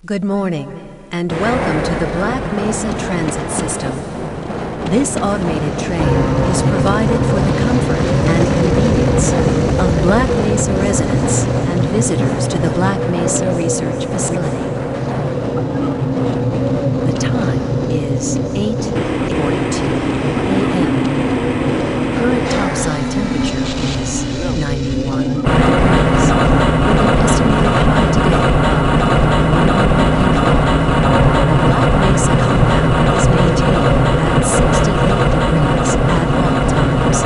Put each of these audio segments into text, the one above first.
Good morning, and welcome to the Black Mesa Transit System. This automated train is provided for the comfort and convenience of Black Mesa residents and visitors to the Black Mesa Research Facility. The time is 8:42 a.m. Current topside temperature is 91 degrees, with an estimated high today the Black Mesa compound is maintained at 68 degrees at all times.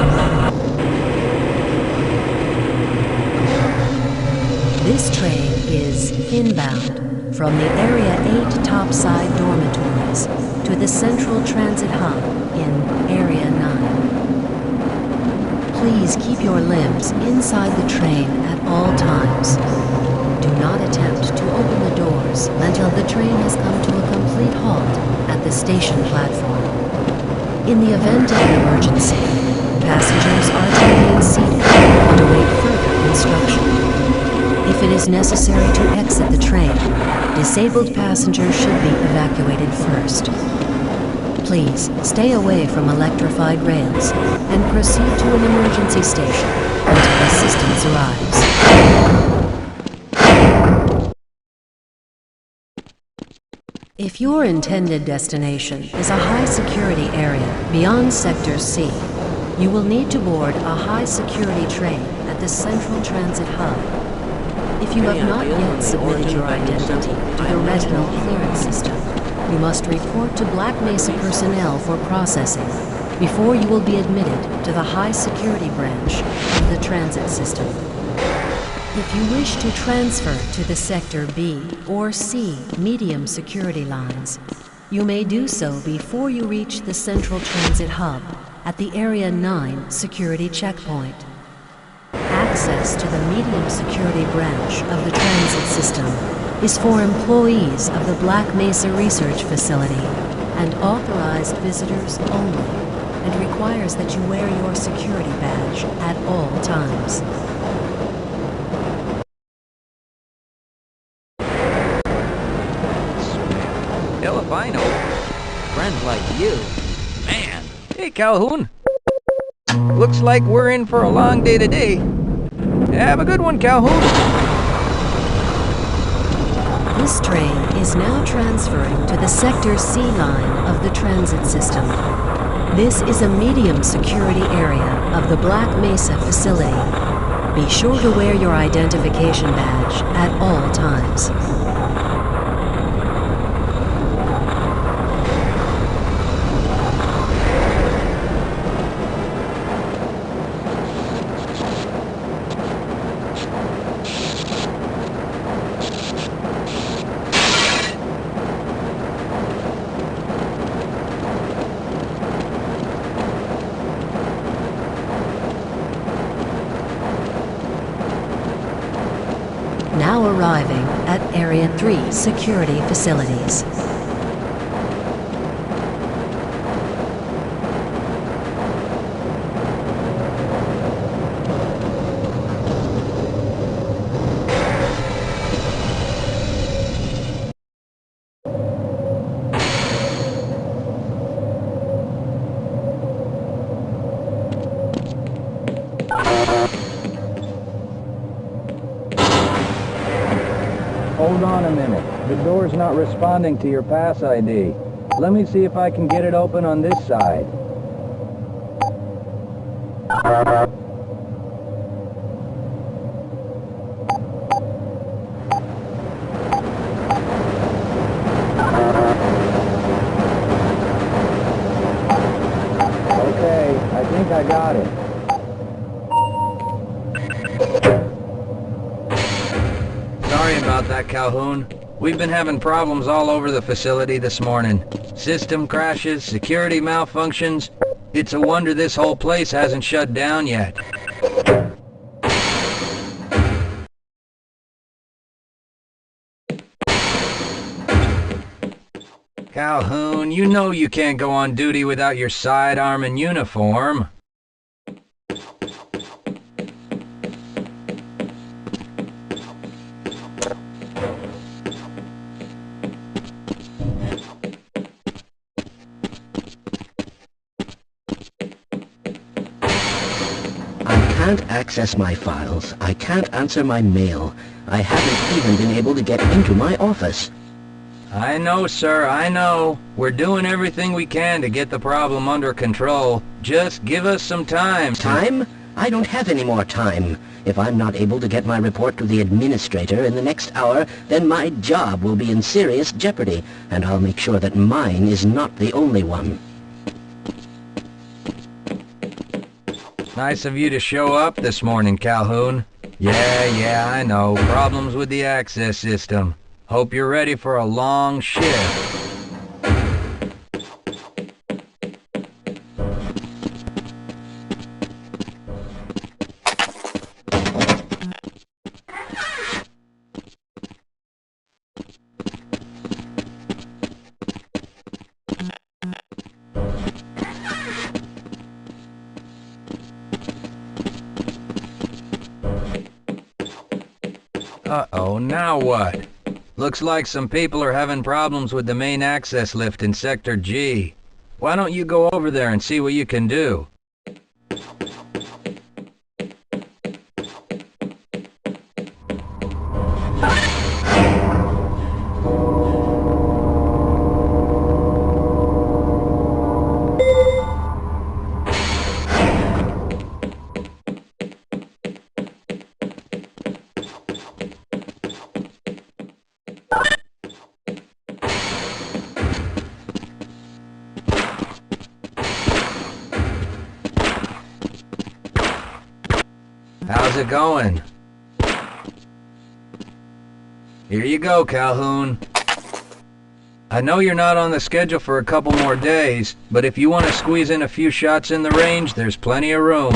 This train is inbound from the Area 8 topside dormitories to the Central Transit Hub in Area 9. Please keep your limbs inside the train at all times. Do not attempt to open the doors until the train has come to a complete halt at the station platform. In the event of an emergency, passengers are to remain seated and await further instruction. If it is necessary to exit the train, disabled passengers should be evacuated first. Please stay away from electrified rails and proceed to an emergency station until assistance arrives. If your intended destination is a high-security area beyond Sector C, you will need to board a high-security train at the Central Transit Hub. If you have not yet submitted your identity to the retinal clearance system, you must report to Black Mesa personnel for processing before you will be admitted to the high-security branch of the transit system. If you wish to transfer to the Sector B or C medium security lines, you may do so before you reach the Central Transit Hub at the Area 9 security checkpoint. Access to the medium security branch of the transit system is for employees of the Black Mesa Research Facility and authorized visitors only, and requires that you wear your security badge at all times. Albino, friends like you. Man, hey Calhoun. Looks like we're in for a long day today. Have a good one, Calhoun. This train is now transferring to the Sector C line of the transit system. This is a medium security area of the Black Mesa facility. Be sure to wear your identification badge at all times. Now arriving at Area 3 security facilities. Hold on a minute. The door's not responding to your pass ID. Let me see if I can get it open on this side. Okay, I think I got it. Sorry about that, Calhoun. We've been having problems all over the facility this morning. System crashes, security malfunctions. It's a wonder this whole place hasn't shut down yet. Calhoun, you know you can't go on duty without your sidearm and uniform. can't access my files. I can't answer my mail. I haven't even been able to get into my office. I know, sir, I know. We're doing everything we can to get the problem under control. Just give us some time. Time? I don't have any more time. If I'm not able to get my report to the administrator in the next hour, then my job will be in serious jeopardy, and I'll make sure that mine is not the only one. Nice of you to show up this morning, Calhoun. Yeah, I know. Problems with the access system. Hope you're ready for a long shift. Uh-oh, now what? Looks like some people are having problems with the main access lift in Sector G. Why don't you go over there and see what you can do? How's it going? Here you go, Calhoun. I know you're not on the schedule for a couple more days, but if you want to squeeze in a few shots in the range, there's plenty of room.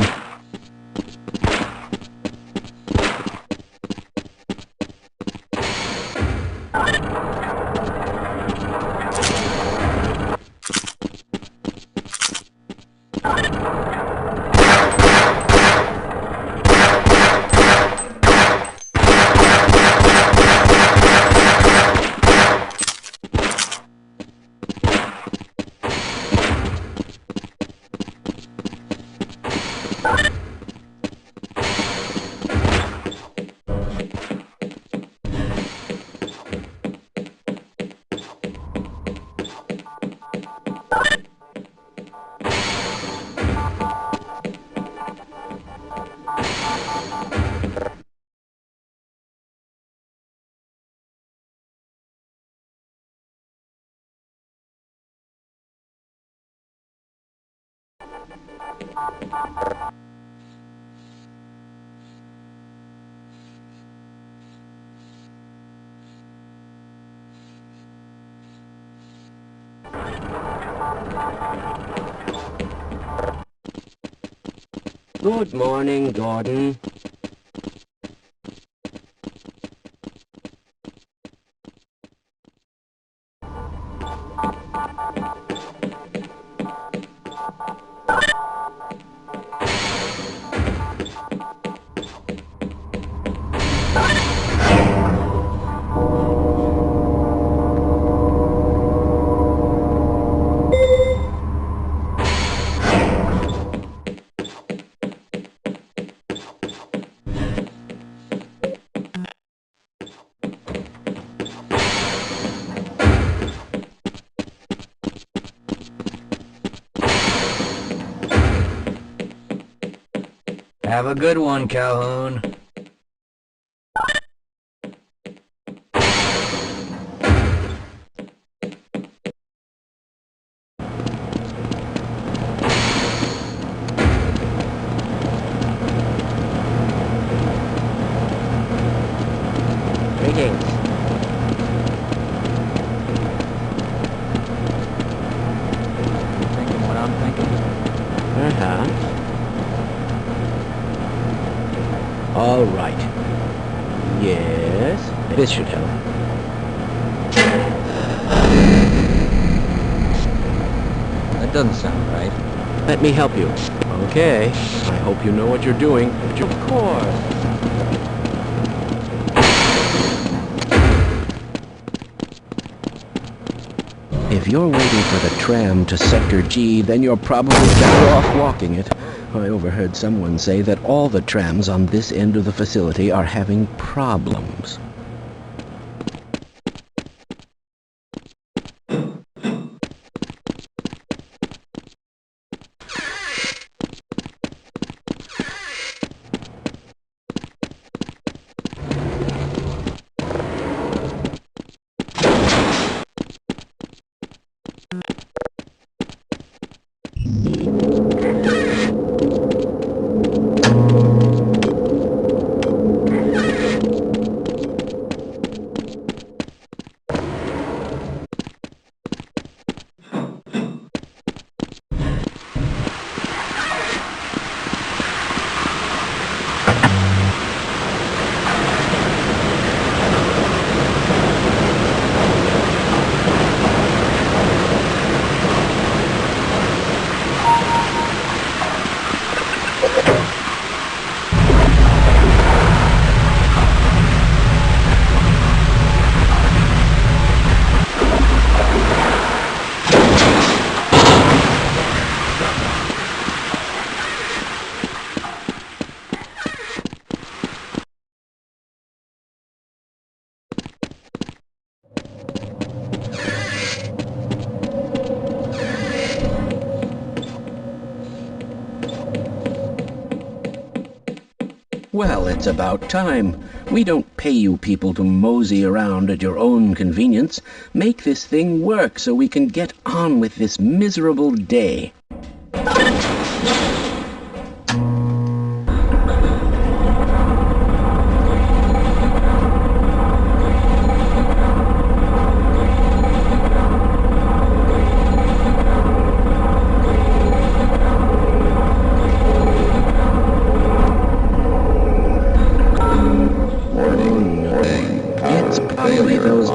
Good morning, Gordon. Have a good one, Calhoun. Greetings. Thinking what I'm thinking? Perhaps. All right. Yes, this should help. That doesn't sound right. Let me help you. Okay. I hope you know what you're doing. Of course. If you're waiting for the tram to Sector G, then you're probably better off walking it. I overheard someone say that all the trams on this end of the facility are having problems. Well, it's about time. We don't pay you people to mosey around at your own convenience. Make this thing work so we can get on with this miserable day.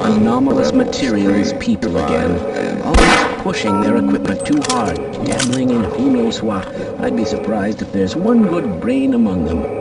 Anomalous materials people again, always pushing their equipment too hard, dabbling in who knows what. I'd be surprised if there's one good brain among them.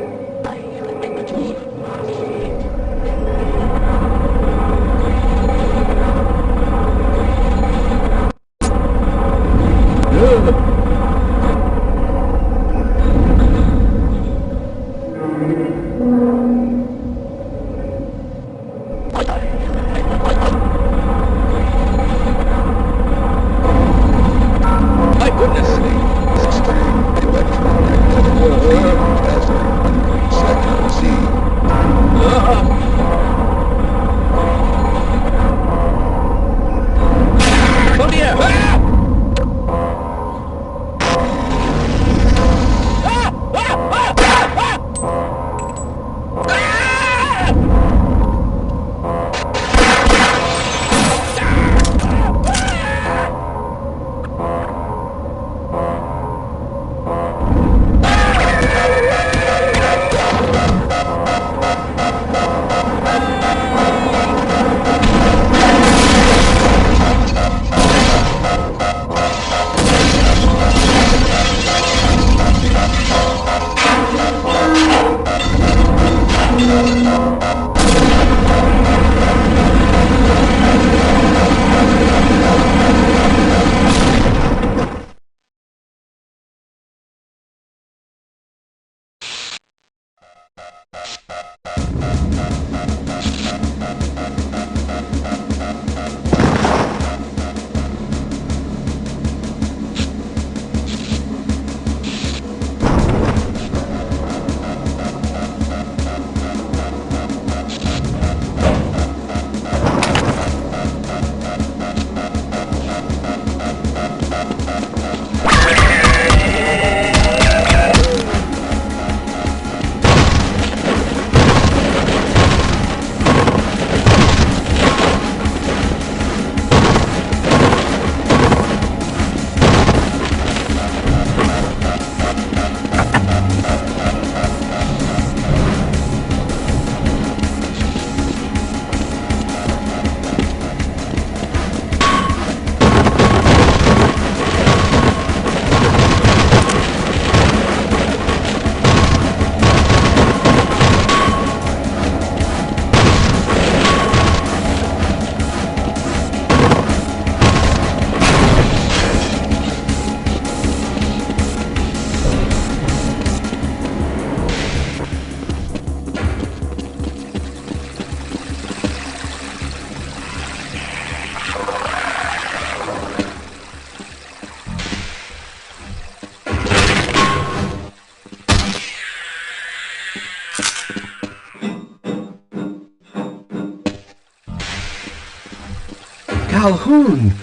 Calhoun!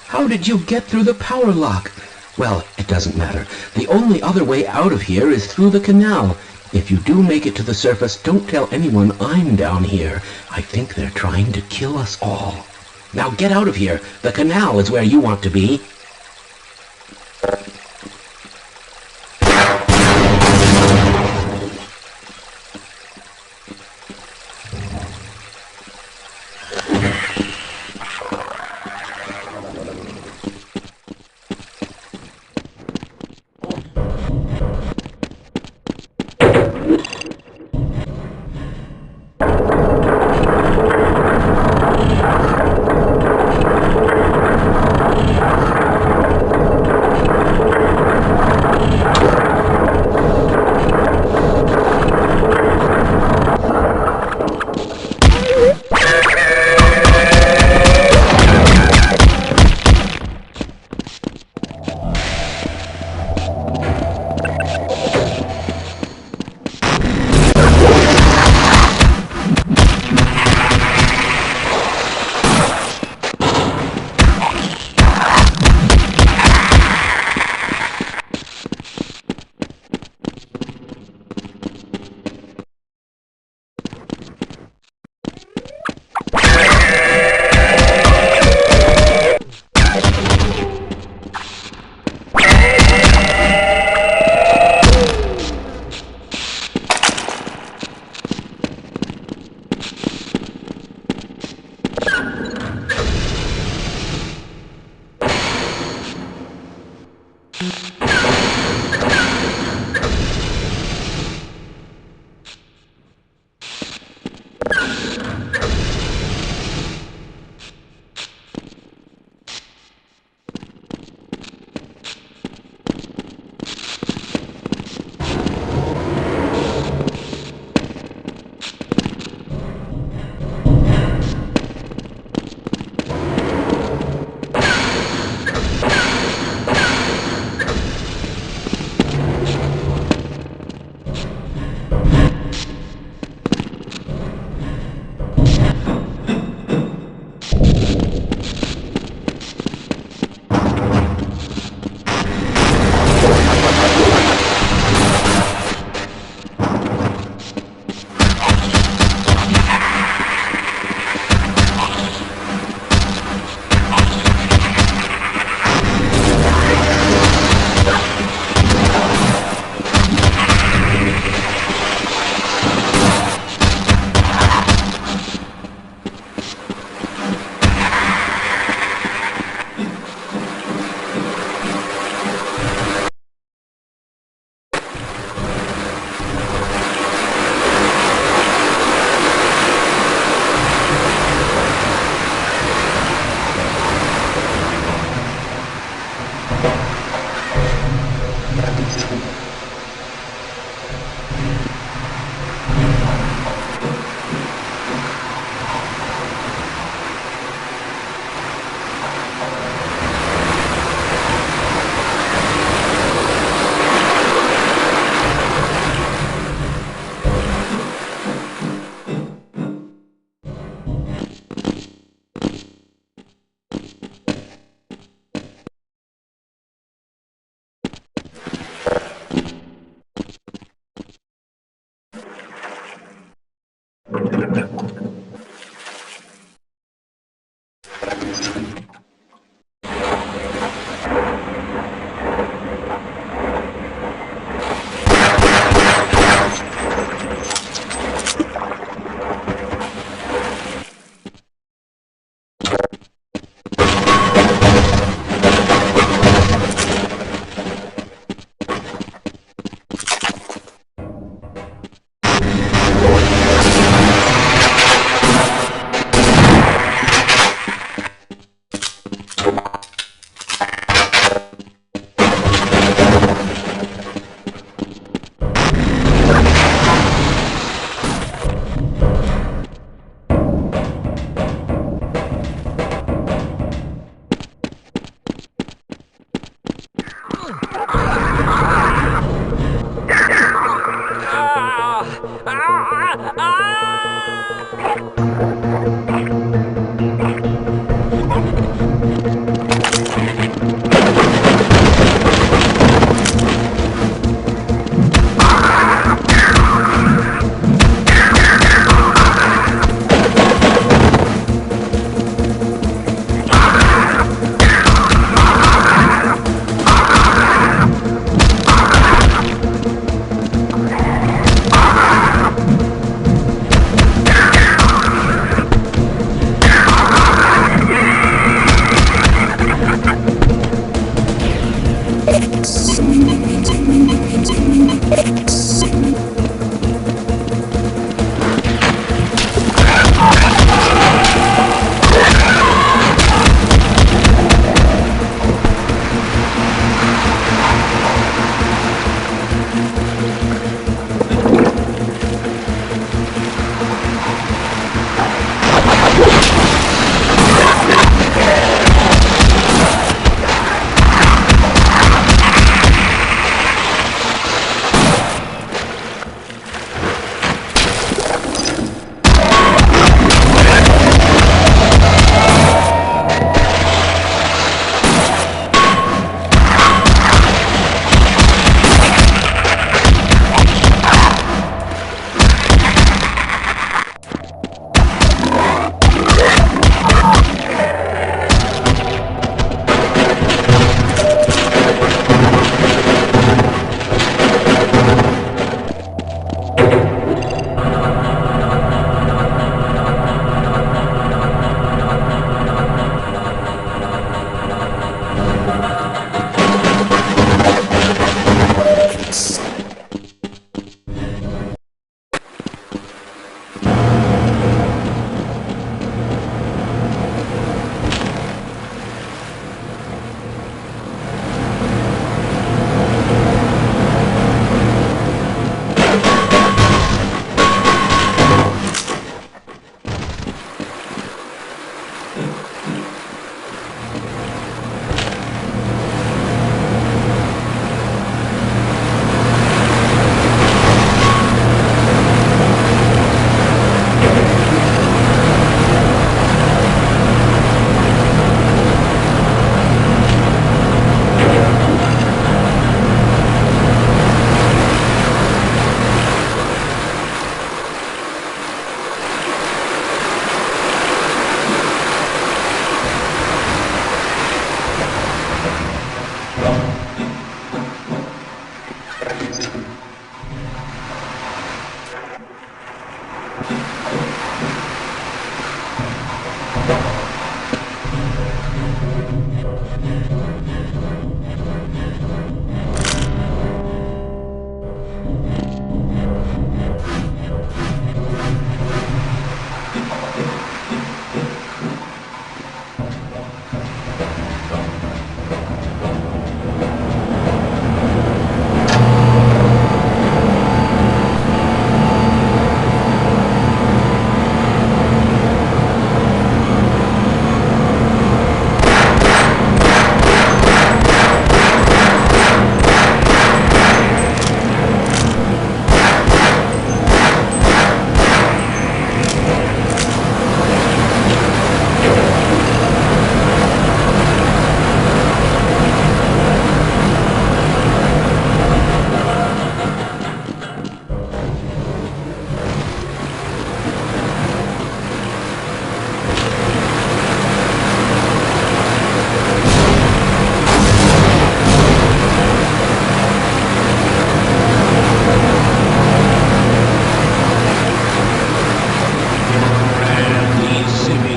How did you get through the power lock? Well, it doesn't matter. The only other way out of here is through the canal. If you do make it to the surface, don't tell anyone I'm down here. I think they're trying to kill us all. Now get out of here. The canal is where you want to be.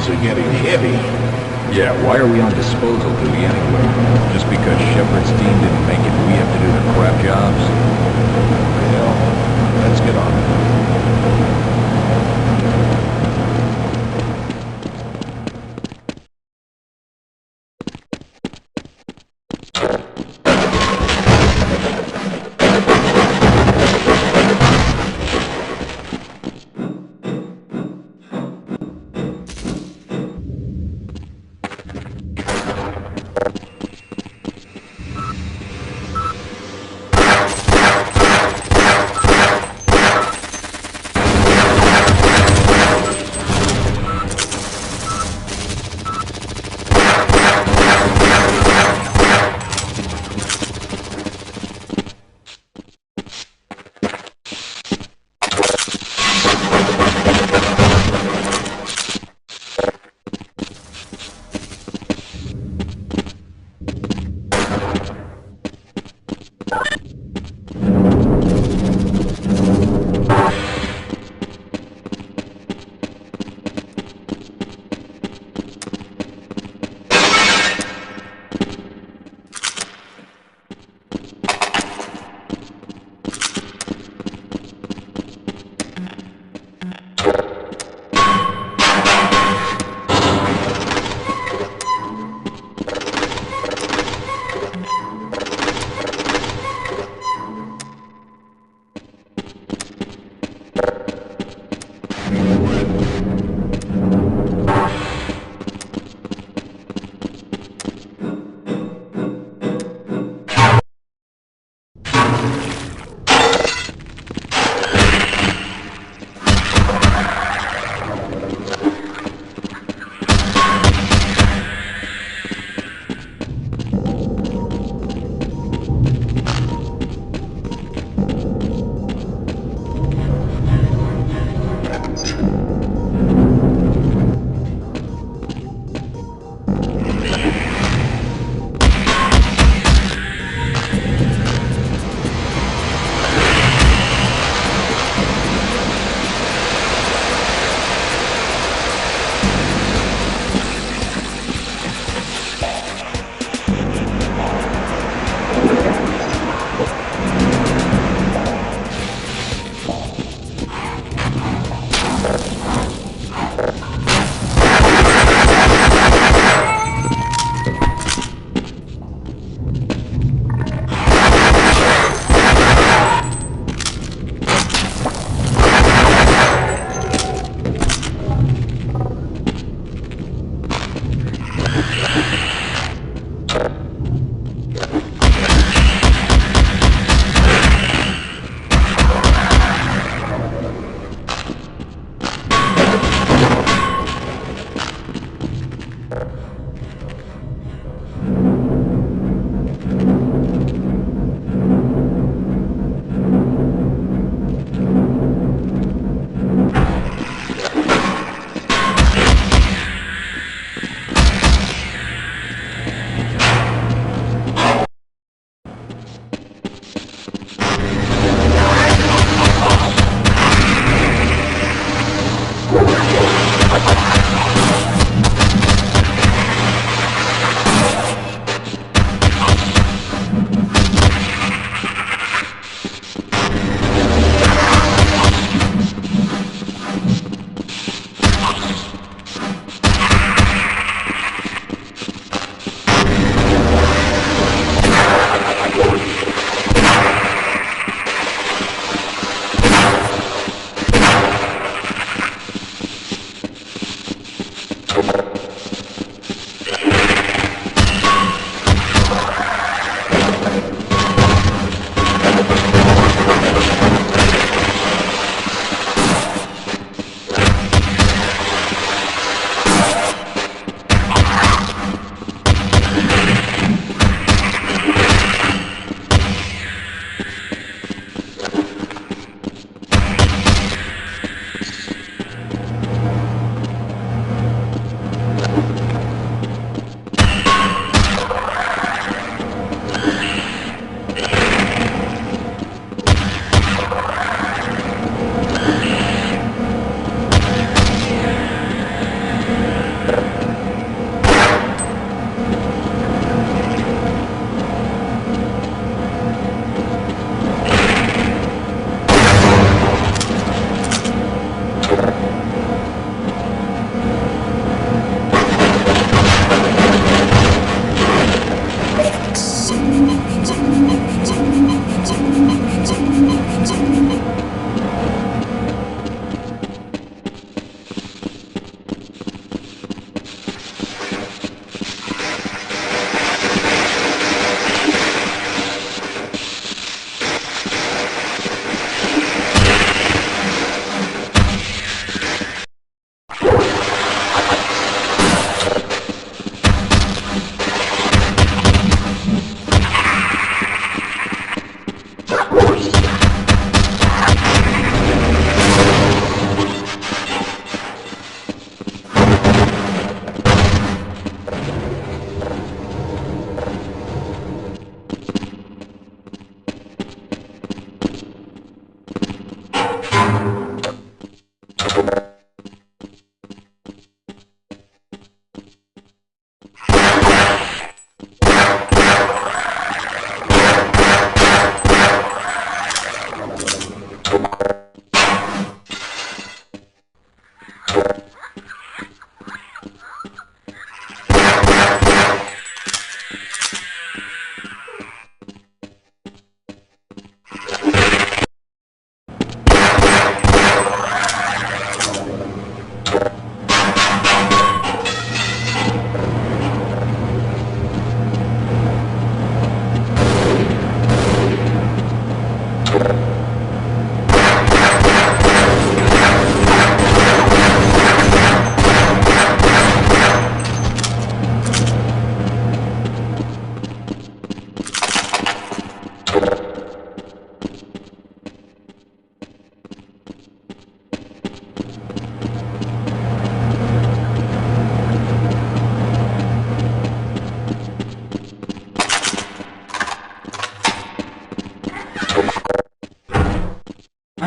are getting heavy. Yeah, why are we on disposal duty anyway? Just because Shepard's team didn't make it, we have to do the crap jobs? Well, let's get on it.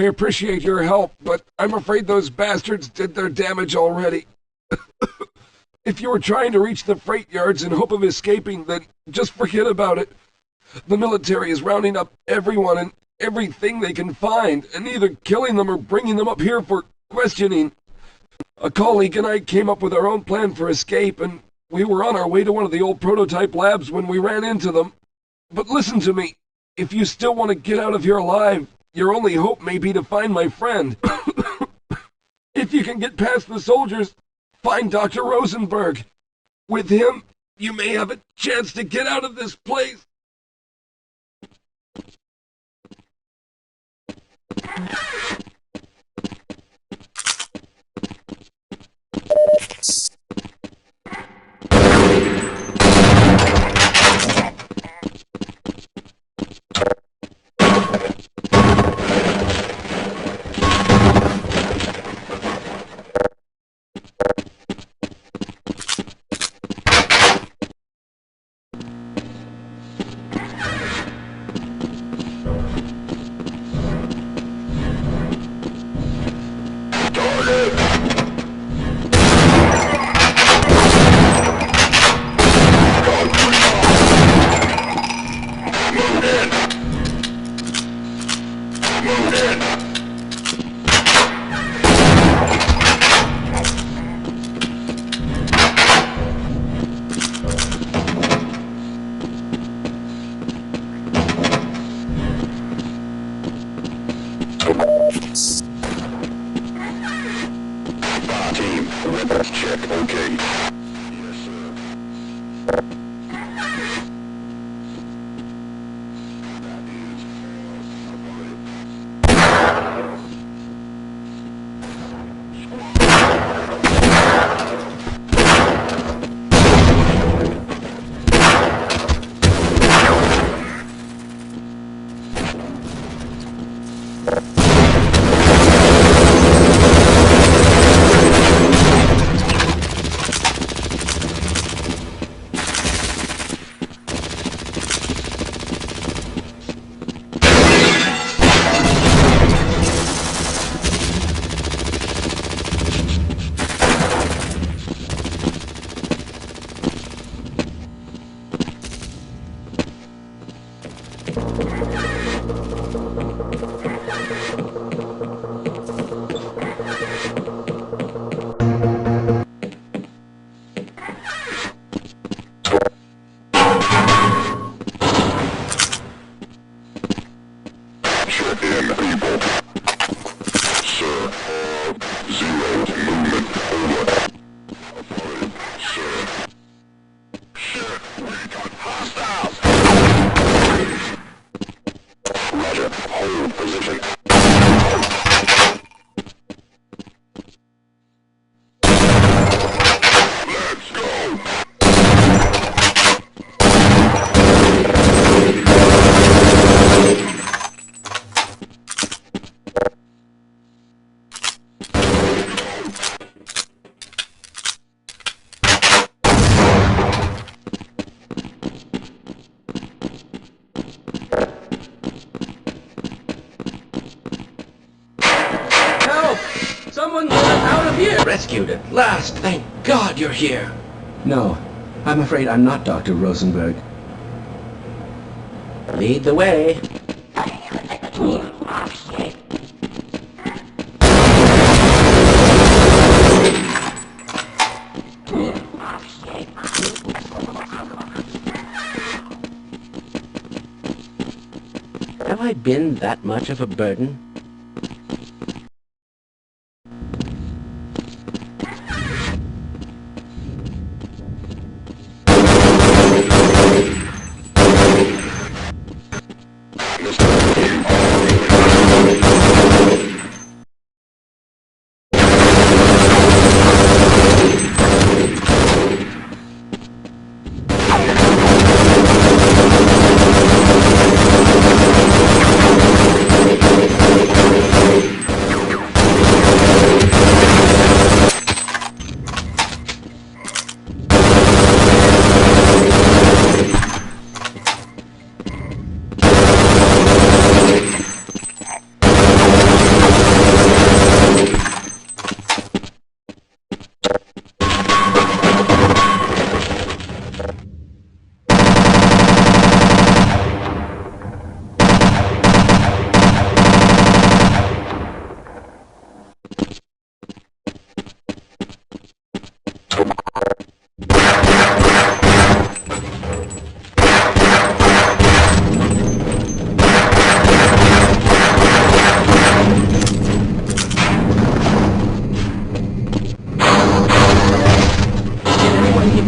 I appreciate your help, but I'm afraid those bastards did their damage already. If you were trying to reach the freight yards in hope of escaping, then just forget about it. The military is rounding up everyone and everything they can find, and either killing them or bringing them up here for questioning. A colleague and I came up with our own plan for escape, and we were on our way to one of the old prototype labs when we ran into them. But listen to me. If you still want to get out of here alive, your only hope may be to find my friend. If you can get past the soldiers, find Dr. Rosenberg. With him, you may have a chance to get out of this place. Rescued at last! Thank God you're here! No, I'm afraid I'm not Dr. Rosenberg. Lead the way. Have I been that much of a burden?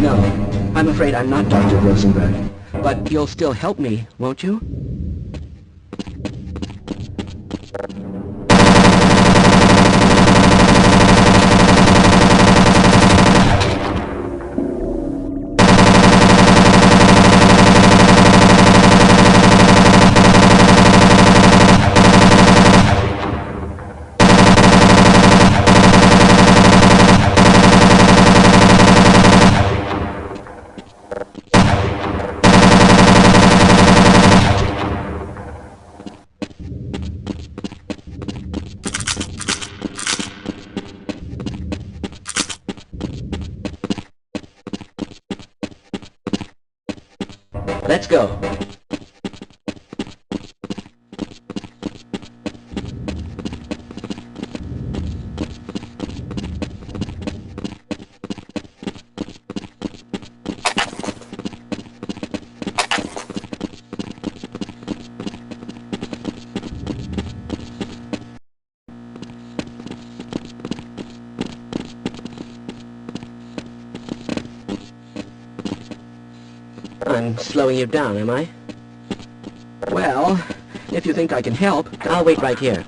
No, I'm afraid I'm not Dr. Rosenberg. But you'll still help me, won't you? Let's go. I'm slowing you down, am I? Well, if you think I can help, I'll wait right here.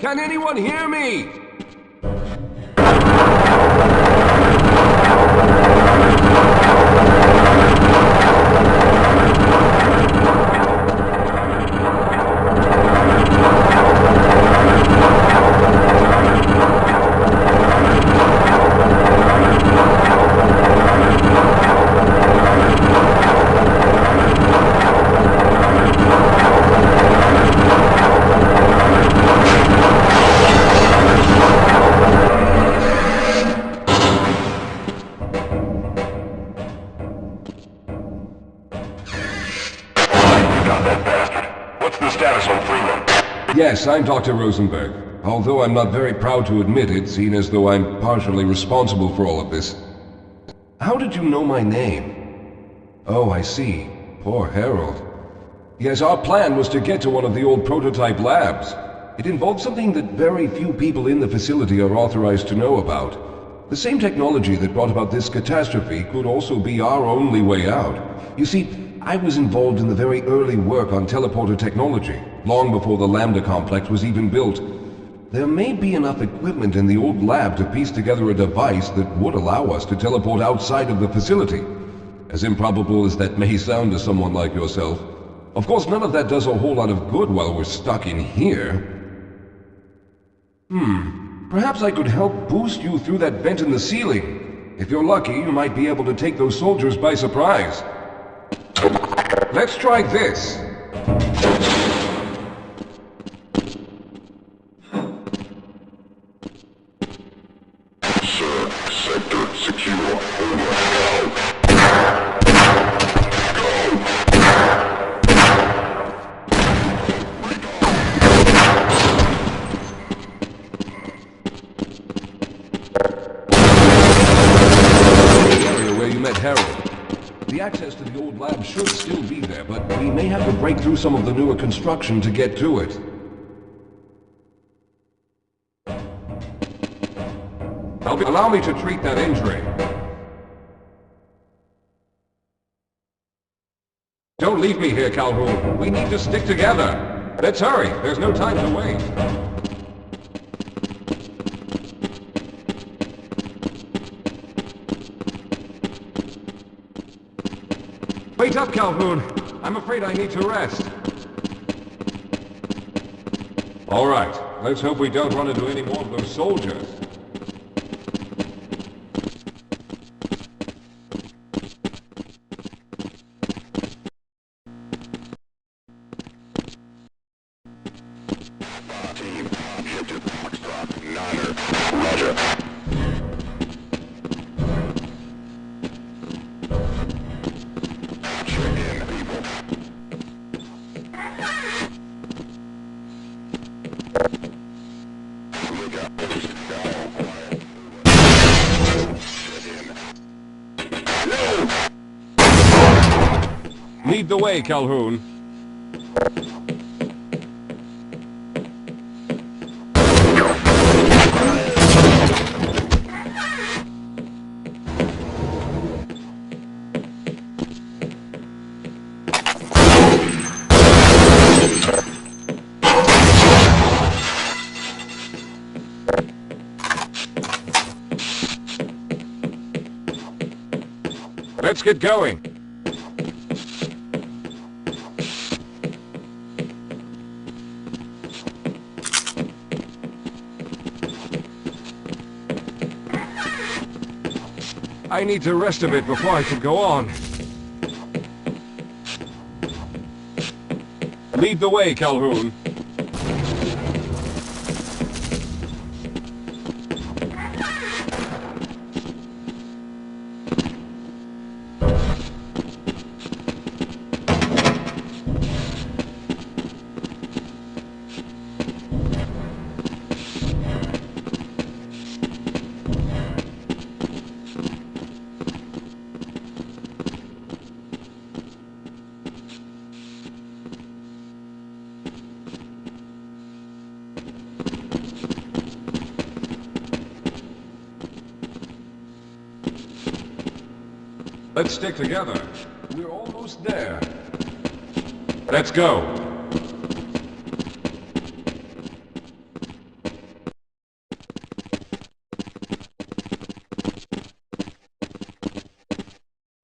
Can anyone hear me? about that bastard. What's the status on Freeman? Yes, I'm Dr. Rosenberg. Although I'm not very proud to admit it, seeing as though I'm partially responsible for all of this. How did you know my name? Oh, I see. Poor Harold. Yes, our plan was to get to one of the old prototype labs. It involved something that very few people in the facility are authorized to know about. The same technology that brought about this catastrophe could also be our only way out. You see, I was involved in the very early work on teleporter technology, long before the Lambda complex was even built. There may be enough equipment in the old lab to piece together a device that would allow us to teleport outside of the facility. As improbable as that may sound to someone like yourself. Of course, none of that does a whole lot of good while we're stuck in here. Perhaps I could help boost you through that vent in the ceiling. If you're lucky, you might be able to take those soldiers by surprise. Let's try this. Sir, sector secure. Over. Go. Harold. The access to the old lab should still be there, but we may have to break through some of the newer construction to get to it. Allow me to treat that injury. Don't leave me here, Calhoun. We need to stick together. Let's hurry. There's no time to wait. Wait up, Calhoun. I'm afraid I need to rest. All right. Let's hope we don't run into any more of those soldiers. Team, objective Foxtrot, Niner. Roger. Lead the way, Calhoun. Let's get going. I need to rest a bit before I can go on. Lead the way, Calhoun. Let's stick together. We're almost there. Let's go.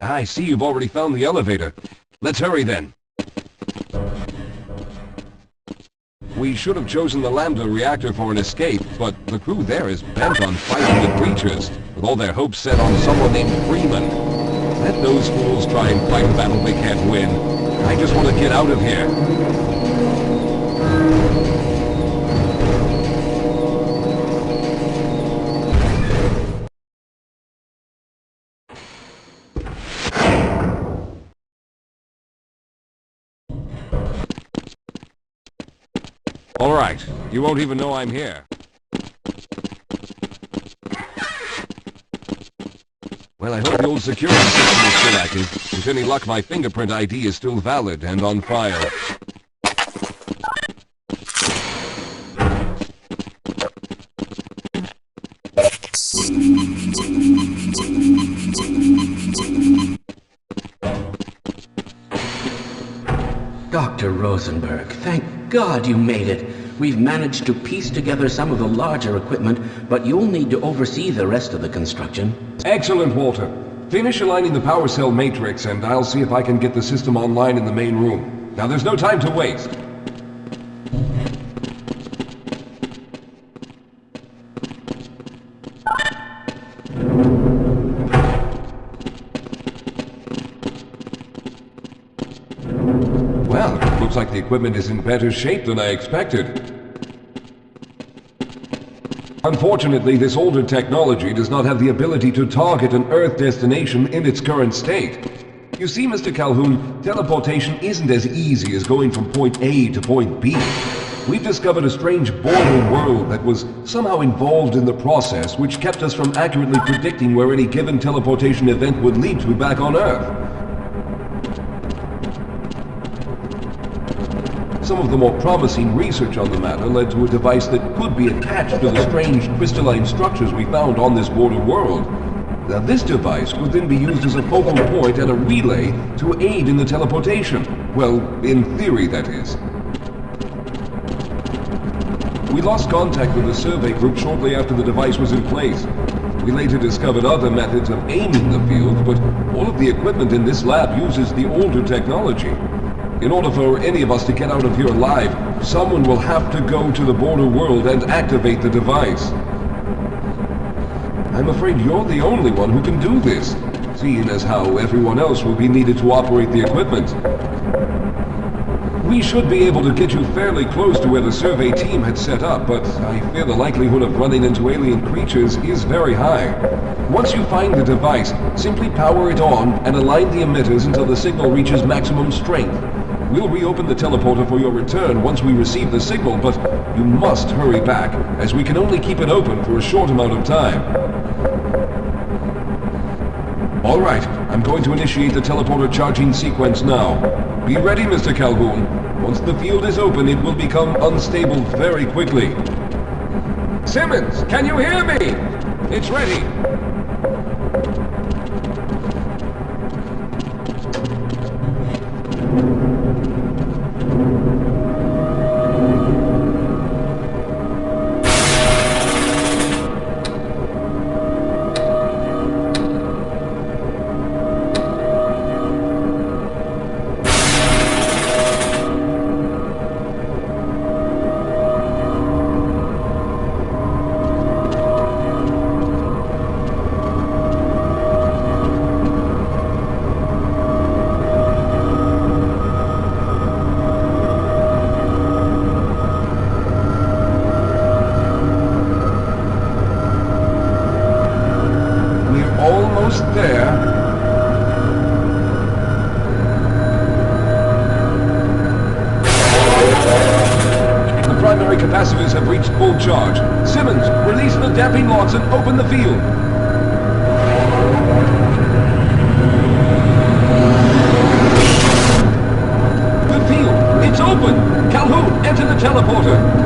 I see you've already found the elevator. Let's hurry then. We should have chosen the Lambda reactor for an escape, but the crew there is bent on fighting the creatures, with all their hopes set on someone named Freeman. Let those fools try and fight a battle they can't win. I just want to get out of here. All right. You won't even know I'm here. Well, I hope the old security system is still active. With any luck, my fingerprint ID is still valid and on file. Dr. Rosenberg, thank God you made it. We've managed to piece together some of the larger equipment, but you'll need to oversee the rest of the construction. Excellent, Walter. Finish aligning the power cell matrix, and I'll see if I can get the system online in the main room. Now, there's no time to waste. Well, looks like the equipment is in better shape than I expected. Unfortunately, this older technology does not have the ability to target an Earth destination in its current state. You see, Mr. Calhoun, teleportation isn't as easy as going from point A to point B. We've discovered a strange border world that was somehow involved in the process, which kept us from accurately predicting where any given teleportation event would lead to back on Earth. Some of the more promising research on the matter led to a device that could be attached to the strange crystalline structures we found on this border world. Now, this device could then be used as a focal point and a relay to aid in the teleportation. Well, in theory, that is. We lost contact with the survey group shortly after the device was in place. We later discovered other methods of aiming the field, but all of the equipment in this lab uses the older technology. In order for any of us to get out of here alive, someone will have to go to the border world and activate the device. I'm afraid you're the only one who can do this, seeing as how everyone else will be needed to operate the equipment. We should be able to get you fairly close to where the survey team had set up, but I fear the likelihood of running into alien creatures is very high. Once you find the device, simply power it on and align the emitters until the signal reaches maximum strength. We'll reopen the teleporter for your return once we receive the signal, but you must hurry back, as we can only keep it open for a short amount of time. All right, I'm going to initiate the teleporter charging sequence now. Be ready, Mr. Calhoun. Once the field is open, it will become unstable very quickly. Simmons, can you hear me? It's ready. Capacitors have reached full charge. Simmons, release the damping locks and open the field. The field, it's open! Calhoun, enter the teleporter!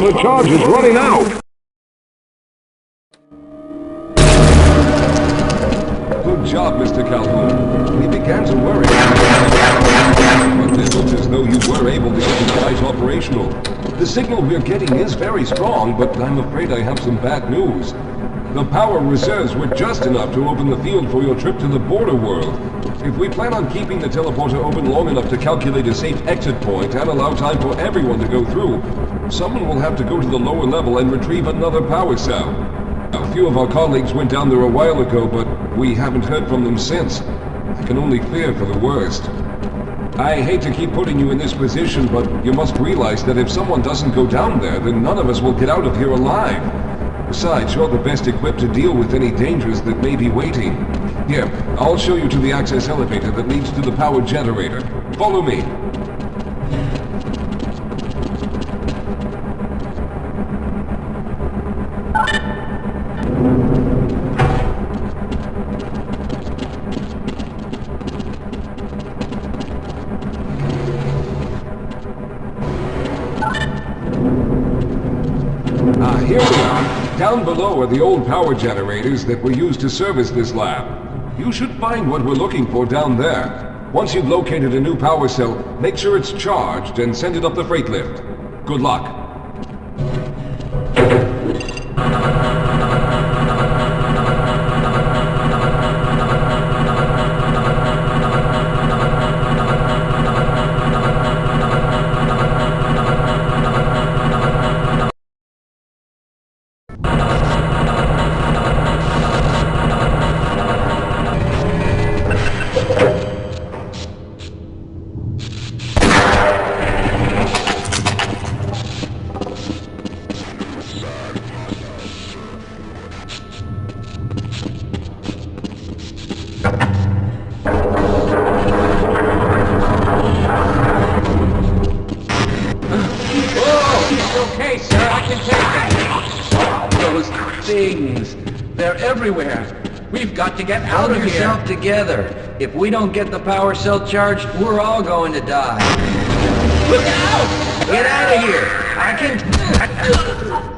teleporter charge is running out! Good job, Mr. Calhoun. We began to worry. But it looks as though you were able to get the device operational. The signal we're getting is very strong, but I'm afraid I have some bad news. The power reserves were just enough to open the field for your trip to the border world. If we plan on keeping the teleporter open long enough to calculate a safe exit point and allow time for everyone to go through, someone will have to go to the lower level and retrieve another power cell. A few of our colleagues went down there a while ago, but we haven't heard from them since. I can only fear for the worst. I hate to keep putting you in this position, but you must realize that if someone doesn't go down there, then none of us will get out of here alive. Besides, you're the best equipped to deal with any dangers that may be waiting. Here, I'll show you to the access elevator that leads to the power generator. Follow me. Here we are. Down below are the old power generators that were used to service this lab. You should find what we're looking for down there. Once you've located a new power cell, make sure it's charged and send it up the freight lift. Good luck. They're everywhere. We've got to get out Hold of here. yourself together. If we don't get the power cell charged, we're all going to die. Look out! Get out of here! I can...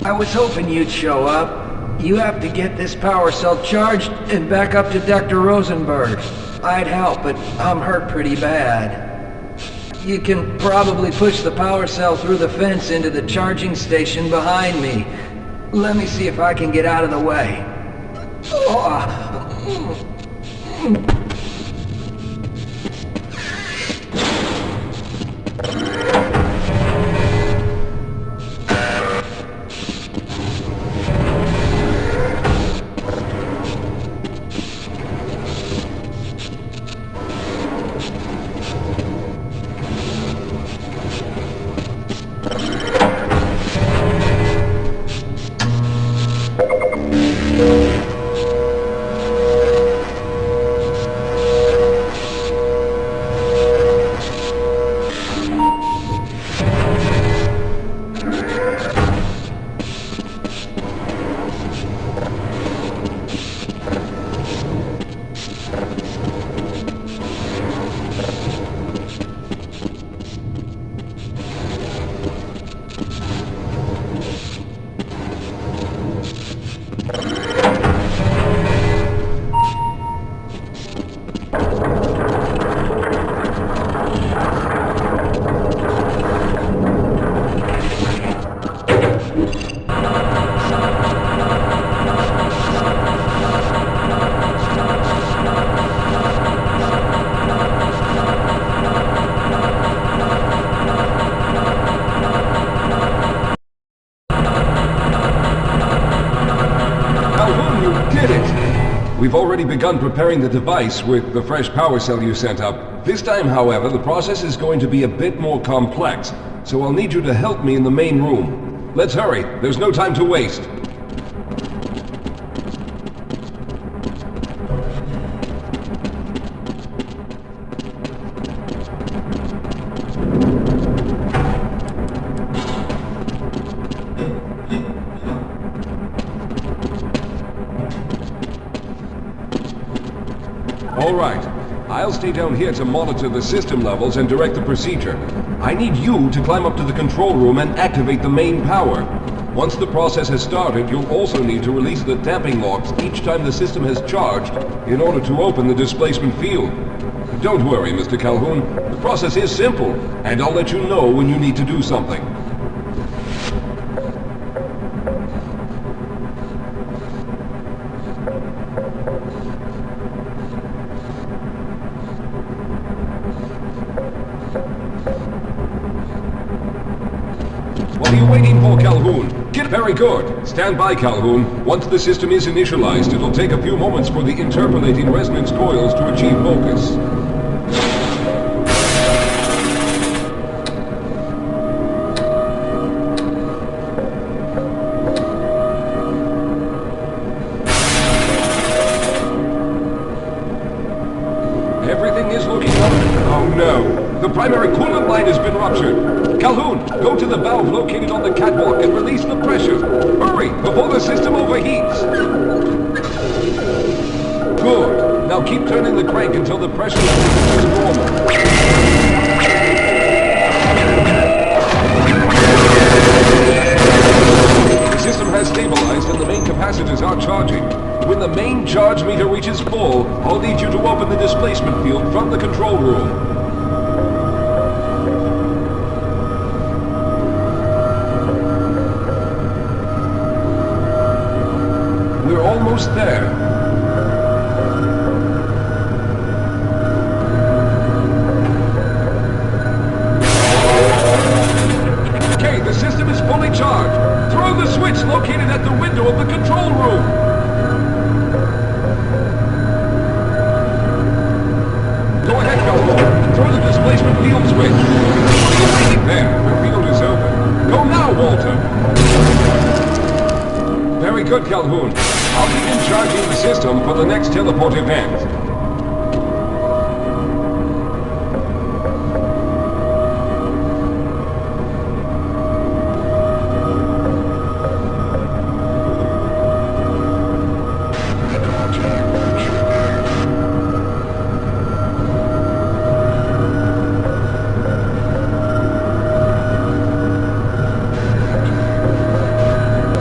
I was hoping you'd show up. You have to get this power cell charged and back up to Dr. Rosenberg. I'd help, but I'm hurt pretty bad. You can probably push the power cell through the fence into the charging station behind me. Let me see if I can get out of the way. Oh. We've already begun preparing the device with the fresh power cell you sent up. This time, however, the process is going to be a bit more complex, so I'll need you to help me in the main room. Let's hurry. There's no time to waste. All right. I'll stay down here to monitor the system levels and direct the procedure. I need you to climb up to the control room and activate the main power. Once the process has started, you'll also need to release the damping locks each time the system has charged in order to open the displacement field. Don't worry, Mr. Calhoun. The process is simple, and I'll let you know when you need to do something. What are you waiting for, Calhoun? Get very good. Stand by, Calhoun. Once the system is initialized, it'll take a few moments for the interpolating resonance coils to achieve focus. Everything is looking up. Oh no! The primary coolant line has been ruptured. Calhoun, go to the valve located on the catwalk and release the pressure. Hurry, before the system overheats. Good. Now keep turning the crank until the pressure level is normal. The system has stabilized and the main capacitors are charging. When the main charge meter reaches full, I'll need you to open the displacement field from the control room. We're almost there. Okay, the system is fully charged. Throw the switch located at the window of the control room. Go ahead, Calhoun. Throw the displacement field switch. What are you waiting there? The field is open. Go now, Walter. Very good, Calhoun. I'll begin charging the system for the next teleport event.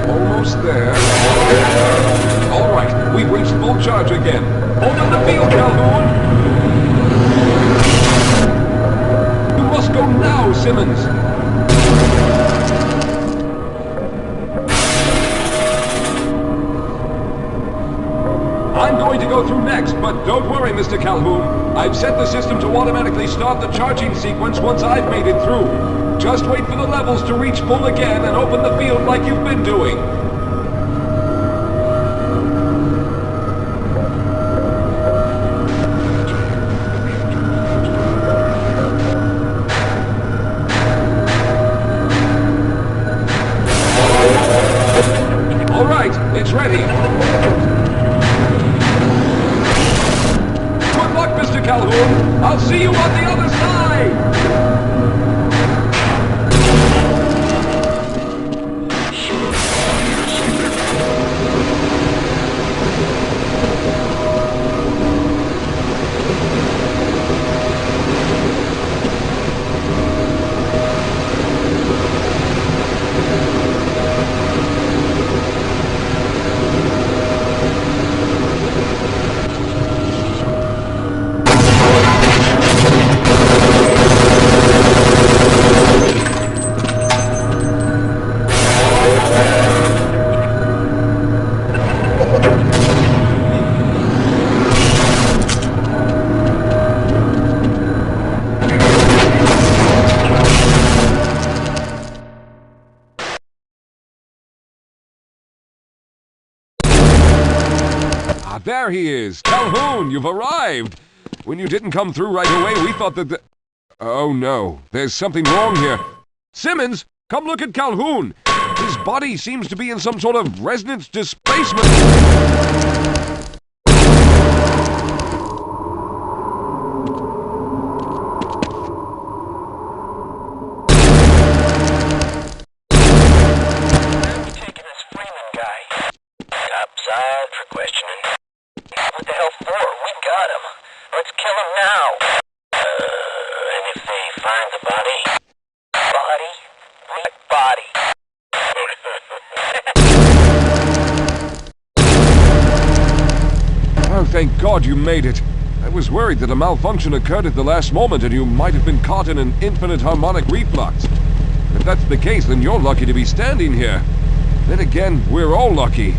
Almost there. All right, we've reached full charge again. Hold on the field, Calhoun! You must go now, Simmons! I'm going to go through next, but don't worry, Mr. Calhoun. I've set the system to automatically start the charging sequence once I've made it through. Just wait for the levels to reach full again and open the field like you've been doing. All right, it's ready. Good luck, Mr. Calhoun. I'll see you on the other side. there he is. Calhoun, you've arrived. When you didn't come through right away, we thought that Oh no, there's something wrong here. Simmons, come look at Calhoun. His body seems to be in some sort of resonance displacement. What the hell for? We got him. Let's kill him now. And if they find the body? Body? Oh, thank God you made it. I was worried that a malfunction occurred at the last moment and you might have been caught in an infinite harmonic reflux. If that's the case, then you're lucky to be standing here. Then again, we're all lucky.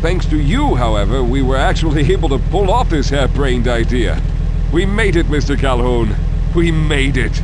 Thanks to you, however, we were actually able to pull off this harebrained idea. We made it, Mr. Calhoun. We made it.